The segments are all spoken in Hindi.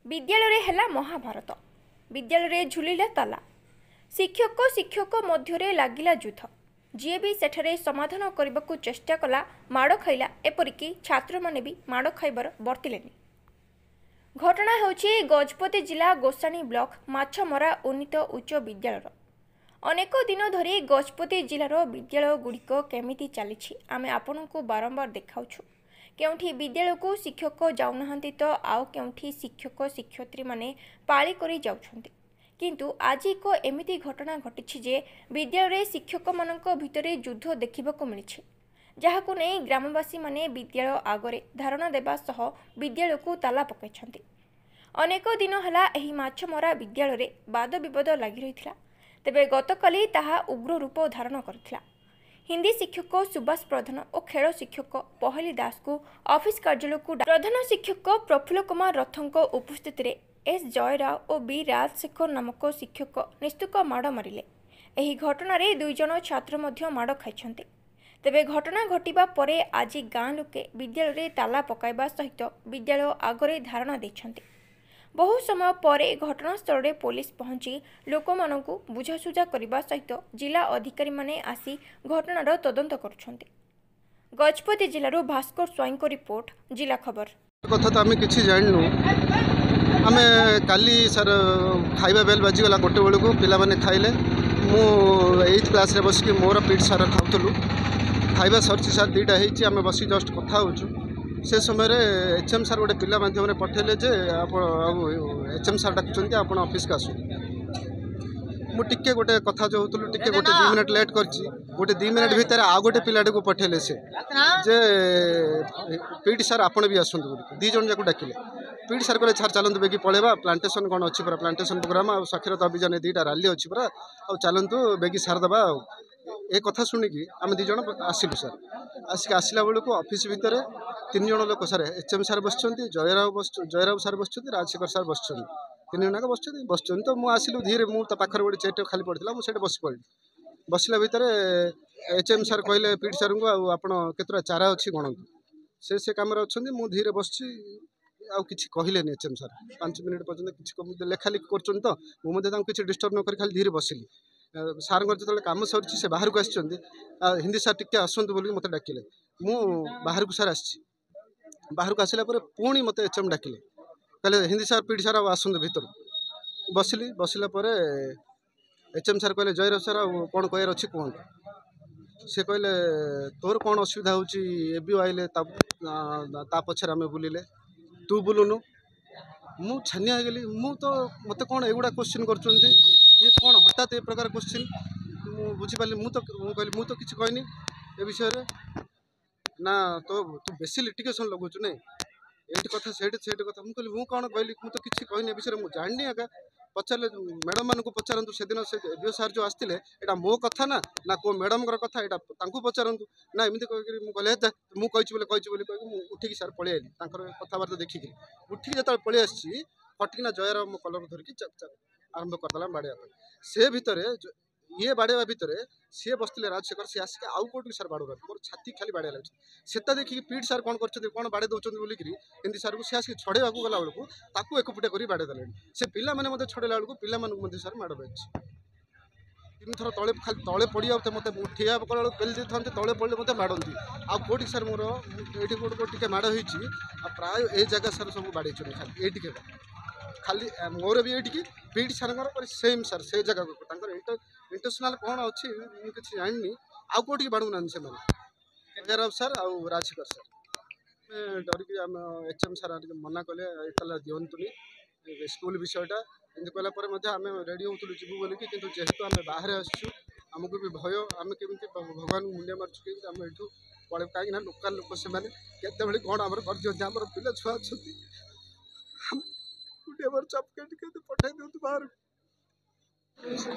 विद्यालय हेला महाभारत। विद्यालय झुलिला ताला। शिक्षक शिक्षक मध्य लागिला युद्ध। जी भी सेठारे समाधान करने को चेष्टा कला माड़ खाइला, एपरिकी छात्र माने भी माड़ खाइबार बर्तिलेनी। घटना होछि गजपति जिला गोसाणी ब्लॉक माछमरा उन्नीत उच्च विद्यालय। अनेक दिन धरी गजपति जिलार विद्यालय गुड़िक केमिति चली आमे आपनकु बारंबार देखाउछु। केउठी विद्यालय को शिक्षक जाउनाहांती तो आउ केउठी शिक्षक शिक्षयित्री माने पाली करी जाउछंती। किंतु आज एक एमिति घटना घटी जे विद्यालय शिक्षक मानक भितरे युद्ध देखिबाकू मिलिछि, जहाकू नै ग्रामवासी माने विद्यालय आगरे धारणा देबा सह विद्यालय को ताला पकाइछंती। अनेक दिन हला एही माछमरा विद्यालय वाद विवाद लागि रहिथिला, तेबे गतकाली ताहा उग्र रूप धारण करथिला। हिंदी शिक्षक सुभाष प्रधान और खेल शिक्षक पहली दास को ऑफिस कार्यालय को प्रधान शिक्षक प्रफुल्ल कुमार रथों उपस्थित एस जयराव और बी राजशेखर नामक शिक्षक निस्तुक माड़ मारिले। एही घटना रे दुई जन छात्र मध्य माड़ खाइछन्ते। तेबे घटना घटिबा परे आज गाँ लोके विद्यालय ताला पकाइबा सहित विद्यालय आगरे धारणा दैछन्ते। बहु समय पर घटनास्थल में पुलिस पहुंची लोक मानकु बुझासुझा करने सहित जिला अधिकारी माने आसी घटनार तदंत करुछन्ते। गजपति जिलारो भास्कर स्वाई को रिपोर्ट, जिला खबर। कथा तो आम कि जानू आम काली सर खाइबा बेल बाजीगला गोटे बेलू पे खाइले मु 8th क्लास रे बसिक मोर पीठ सार खाऊलु खाइबा सरची सार 2टा होती आम बस जस्ट कथा होचु। से समय एचएम सार गोटे पिला माध्यम पठेले जे एचएम सार डाकुचंती आपण ऑफिस का आसु। मु टिके गोटे कथा जो होतलु टिके गोटे 2 मिनट लेट करची, गोटे 2 मिनट भीतर आ गोटे पिलाटे को पठेले से जे पीटी सार आपण भी आसंतु बोली 2 जन जाको डाकिले। पीटी सार कहले छार चलंतु बेगी पळेबा प्लांटेशन कोन अछि पर प्लांटेशन प्रोग्राम आ साक्षरता अभियान 2टा रैली अछि पर आ चलंतु बेगी सार दबा। ए कथा सुनिकी आम 2 जन आसिलु सर। आसिक आसला बेलू को ऑफिस भितर 3 जन लोक सर एचएम सार बसचंती, जयराव सार बसचंती, राजशेखर सार बसचंती, 3 जन बसचंती। तो मुझे आसिलु धीरे मु पाखर गोटे चेयर खाली पड़ा मुझे बस पड़ी। बसला भितर एचएम सार कहले पीटी सार को आपड़ केतरा चारा अच्छी गणतु से कम अच्छा मुझे धीरे बस कि कहले एचएम सार 5 मिनट पर्यटन कि लेखा लिखि कर तो मुझे डिस्टर्ब नक खाली धीरे बसिली। सार जो कम सरी से बाहर को आसछन्ती हिंदी सार टिके आसतु बोल मत डाकिले। मु बाहर को सार आसी बाहर को आसला पुणी मत एचएम डाकिले कहले हिंदी सार पीटी सार आसतु भीतर बसिली। बसला एचएम सार कहले जयराव सार कौन कह अच्छी कहतु। से कहले तोर कौन असुविधा होबी आइले ता पछर आम बुलिले तू बुलुनु। मु छानिया गली मु तो मत कौन एगुड़ा क्वेश्चन कर ये कौन हठात ए प्रकार क्वेश्चन बुझीपारे मु कहली मु तो किसी कहनी ए विषय रे ना तो तू बेसी लिटिगेशन लगुचु नहीं एट कथा सेठ कथा मुझे कहली मु कौन कहली मु तो किसी कहनी ए विषय मुझे जाननी आगे पचारे मैडम मान को पचारतु से दिन से एबीओ सार जो आसते यहाँ मो कथा ना को मैडम कथा यहाँ पचारतु ना एमती कह कहले मुझे उठिकी सार पलि आइली कथबार्ता देखिकी उठिकी जो पलि आसी फटिकिना जयराव मो कलर धरिकी आरंभ करदेला बाड़िया से भितर ये बाड़ेवा भितर सी बसते राजशेखर सी आसिक आउ कौटी सार बाड़े मोर छाती खाली बाड़िया लगे से देखिए पीठ सार कौन कर कौन बाड़े दौरान बोलिकी हिंदी सार को सी आसिक छड़ेवा गला बेलू ताकू एकपुटिया कर बाड़े देले से पिला मैंने छड़ेला बेलू पिला सार माड़ बाजी 3 थर तले खाली तले पड़िया मत ठिया कला पेली दी था तले पड़े मत माड़ती आ कौटी सार मोर ये कौटे माड़ होती प्राय ए जगह सार सब बाड़े खाली ये खाली मोर भी ये पीटी सार सेम सार से जगह को इंटरनेशनल कौन अच्छी किसी जाननी आउ कौटी बाड़ूना से जयराव सार आ राजशेखर सार डरिकी आम एचएम सार मना कले एतला दिंतुनि स्कूल विषयटा एमती कहला आम रेडी होलु जीवु बोलिकी किंतु जेहेतु आम बाहर आसचु आमको भी भय आम केमी भगवान मुंडिया मार्चु कि आम यू पड़े कहीं लोकाल लोक से केत कौन आम कर दिखाते आम पिला छुआ अच्छा पठाई दिखाते बाहर।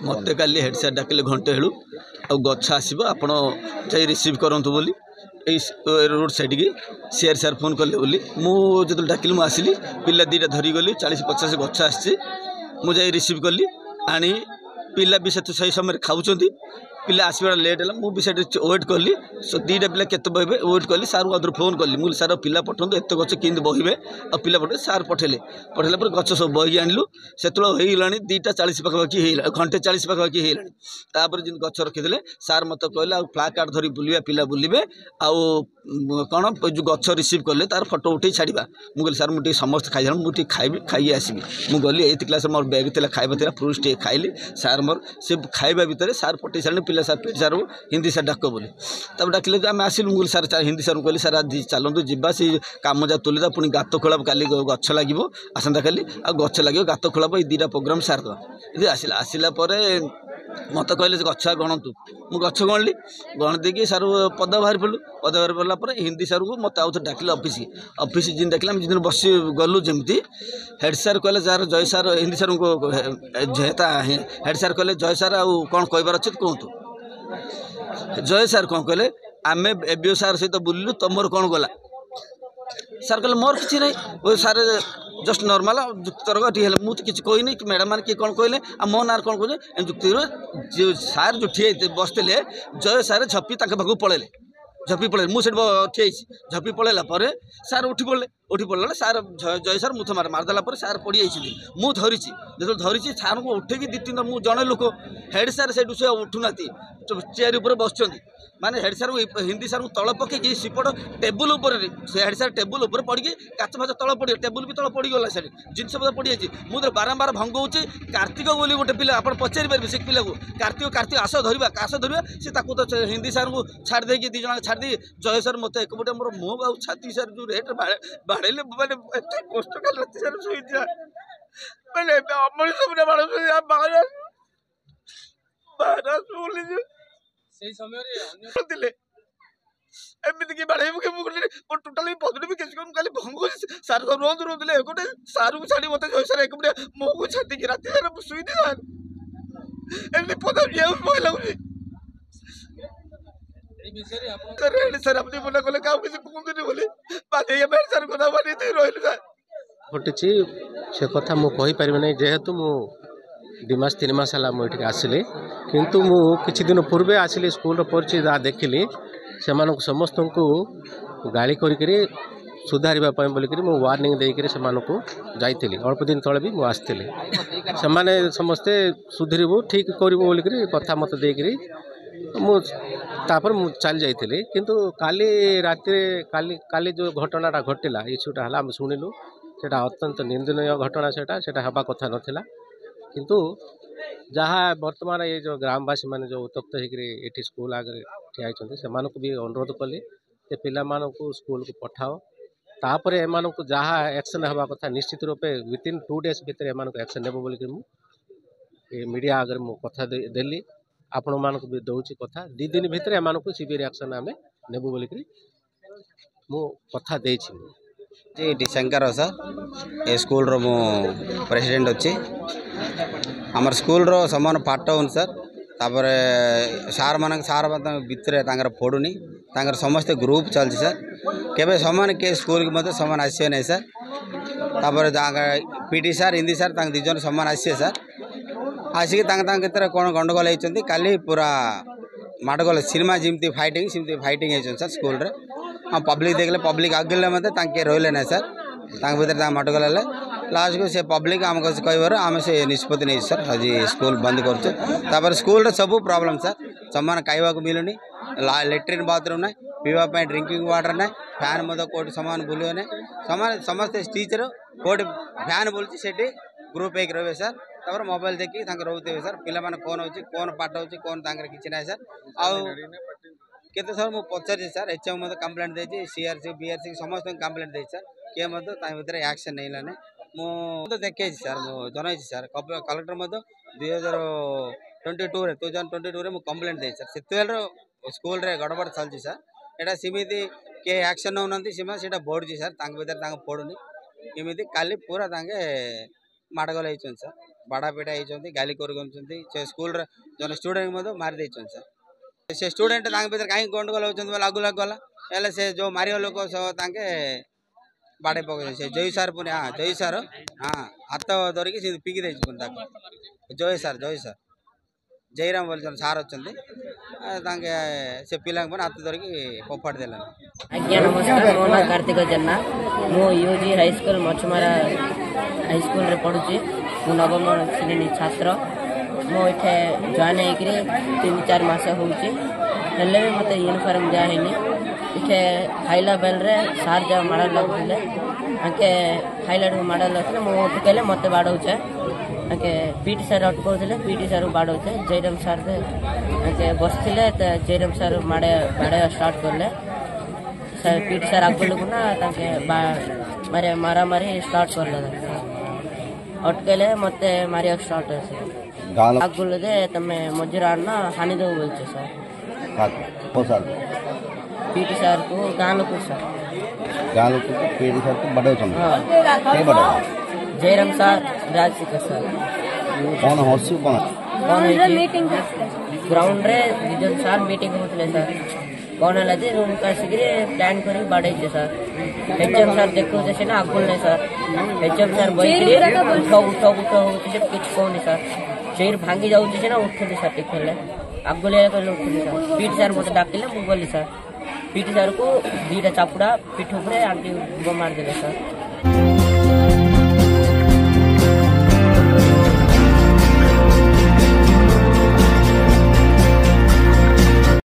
मत काली हेड सार डाकिले घंटे हेलु आ गछ आसब आपण जाई रिसीव करंतु बोली रोड साइड की सीआर सार फोन कले बोली मुझे डाकिली मुझे पिला 2टा धरी गली 40-50 गछ आसी मुझे रिसीव कली आनी पिला भी से सही समय खाऊँ पिला आसवा लेट है मुझे वेट कली दुईटा पिला के बहबे वेट कली सार को फोन कली मुझे सार पिला पठाऊँ एत गच कि बहबे आ पिला पठे सार पठेले पठेला गच सब बही आणलु से होगा 2:40 पाखापाखि घंटे 40 पाखापाखि होगा जिन गच रखीदे सार मत कहले फ्लाग कार्ड धरी बुलवा पिला बुलवे आउ कौन जो गच रिसीव कले तार फटो उठे छाड़ा मुझे सार मुझे समस्त खाई मुझे खाइबी खाई आसबि मुझे गली 8th क्लास मोर बैग थी खाଇବା थी फ्रूट्स टे खाइली सार मोर से खाଇବା भितर सार पटे सारे पिला सार पीटी सार हिंदी सार डाक बोली तब डाकिले आम आसिलु मुझे सार हिंदी सार कहली सार आज चलतु जावा से कम जा तुलिदा पुणी गात खोला काली गछ लगे आसंता काली आ गछ लगे गात खोला ये 2टा प्रोग्राम सार दे आसला आसला मत कहले गछ गणतु मु गछ गणली गण देकी सार पद बाहर पड़ू पद बाहर पड़ला हिंदी सार को मत आउ डाकिले ऑफिस जिन डाकिले आम जिन बस गलु जमी हेड सार कहले जार जय सार हिंदी सार को जेता हेड सार कहले जय सार आउ कौन कहबार अच्छे कहतु जय सार कौन कहले आम एबीओ सार सहित बुलू तुमर कौन गला सार कहले मोर किसी नहीं वो सार जस्ट नॉर्मल जुक्तर्क टी मुझे किसी कहनी कि मैडम मैंने किए कौन कहले आ मो नार कौन कहते जुक्ति सार जो ठिया बसते जय सार झपी पाखक पलैले झपी पलैले मुझे ठिया झपी पलैला सार उठी पड़े सार जय सार मुथ मारदेला सार पड़ जाइए मुझे धरी जो धरी सार को उठेकी 2-3 मुझे जड़े लोक हेड सार से उठुना चेयर उपर बस माने हेड सार हिंदी सार को तल पकई सीपट टेबुल हेड सार टेबुल पड़ काच फाच तल पड़ टेबुल भी तल पड़गला सारे जिनस पद पड़ जाइए मुझे बारंबार भंगौची कार्तिक बोली गोटे पिला आप पचारि पारे से पिला को कार्तिक आस धरवा सी तो हिंदी सार को छाड़ देकी 2 जन छाड़ी जय सार मत एकपटे मोर मुह आउ छाती सार जो रेट बाड़े मैंने कष्ट कल राति सार शुई मैंने अमर सब बाहर एमती कि बाड़े टोटाली पदे भी किसी खाली भंग सार सब रोज रोले गोटे सार को छाड़ी मत जय सार एकपटे मुह को छाती राति सार शुई सार एमती पद लगे सर अपनी मना कले क्या किसी कहते बोले बाधे सर कथा मानी रही सर घटी से कथा मुझे ना जेहेतु मु 2 मास 3 मास है मुझे आसिली किंतु मु किछि दिन पूर्वे आसिली स्कूल परिचय जहाँ देखिली से समस्त को गाड़ी करी सुधारिबा पय बोलिकरी मु वार्निंग देकरी से जाइली अल्प दिन तले भी मुझे आसती से समस्ते सुधरबू ठीक करूँ बोलिकरी कथा मत देकरी मुझे मु चल जाइली किंतु काली राति काली जो घटनाटा घटला इश्यूटा है शुणिलु सेटा अत्यंत निंदनीय घटना सेटा हवा कथा नथिला किंतु जहाँ वर्तमान ये जो ग्रामवासी मैंने जो उत्तप्त होकर स्कूल आगे ठिया से भी अनुरोध कली कि पिला स्कूल को पठाओ तापर एम जहाँ एक्शन हवा कथा निश्चित रूपे विथिन 2 days भितर एम एक्शन नेब बोलिक मीडिया आगे मु कथा देली आपण मानक भी दौची कथा 2 दिन भितर एम सीवियर एक्शन आम नेबू बोलिक मु कथा देछि जी टी शंकर सर ए स्कूल रो मु प्रेसिडेंट अच्छी आमर स्कूल रो समान पाठ हो सर तापर सार मान भितर पड़ूनी समस्त ग्रुप चलती सर केबे समान के स्कूल के मत समान आसे नहीं सर तापर पीटी सार हिंदी सार 2 जन समान आसे सर आसिक कौन गंडगोल होती काली पूरा माडगोल सिनेमा जमी फाइटिंग होती सर स्कूल रे हाँ पब्लिक देखले पब्लिक आगे मत रही ना सर भर माडगोल लास्ट को से पब्लिक आम कह आम से निष्पत्ति नहीं सर आज स्कूल बंद कर स्कूल सब प्रॉब्लम सर समान खावा मिलूनी लैट्रिन बाथरूम ना पीवाई ड्रिंकिंग वाटर ना फैन मत कोट सामान बुलवे ना सामान समस्त टीचर कोट फैन बोलती से ग्रुप एक रहे सर तापर मोबाइल देखी रोते सर पिला कौन हो कौन पाठ हो कौन कि ना सर आते सर मुझे पचारि सर एचएम मत कंप्लेंट दे सीआरसी बीआरसी समस्त कंप्लेंट दे सर किए भर एक्शन नहीं मुझे देखे सर मुझे जन सर कलेक्टर मत 2022 में कंप्लेंट दे सर से स्कूल रे गड़बड़ चलती सर यहाँ सीमित किए एक्शन नौ सीमा बढ़ुची सर भर पड़ूनी इमिति काली पूरा माड़गोल होती सर बाड़ापिटा होती गाली कर स्कूल जन स्टूडेंट मारी सर से स्टूडेंट भर कहीं गंडगोल होती लगू लगला से जो मार लोक बाड़े पक से जय सार पुणी हाँ जय सार हाँ हाथ धरिकी पिकी जय सार जयराम बोल सार अच्छा से पिला हाथ धरिकी फोपाड़ी देला। आज्ञा नमस्कार, मो ना कार्तिक जेना, मो यूजी हाईस्कूल मछमारा हाईस्कूल रे पढ़ुची। मु नवम श्रेणी छात्र। मो इठे जॉइन होकर 3-4 मास होउची। हेले भी मते यूनिफॉर्म दिया हैनी। इठे खाइला बेल रे सार जा माडल लगले आके खाइला माडल लगले मो उठकेले मते बाडौचे आके पीटी सर अटकोले। पीटी सर बाडौचे जयराम सर दे आके बसथिले त जयराम सर माडे स्टार्ट करले। सर पीटी सर आगलु ना ताके मारे मारा मारी स्टार्ट करले। अटकेले मते मारिया स्टार्ट होसे आगलु दे तमे मजूरा ना हानि दो बोलछे सर। पीटी सर को गाँव को सर पीटी सर को बड़े जयराम सर राजशेखर सर कौन हसी कौन मीटिंग ग्राउंड रे विजन सर मीटिंग होतले सर कौन हला जे रूम का सिगरे प्लान करी बाडे छे सर। एचएम सर देखो जैसे ना आगुल ने सर एचएम सर बैठे उठो होते किछ कोनी सर चेयर भांगी जाउ छे ना उठले सर टिकले आगुले कहले उठले सर। पीटी सर मते डाकिले मु बोली सर। पीटी सर को 2टा चापुड़ा पीठ ऊपर आंटी मार देले सर।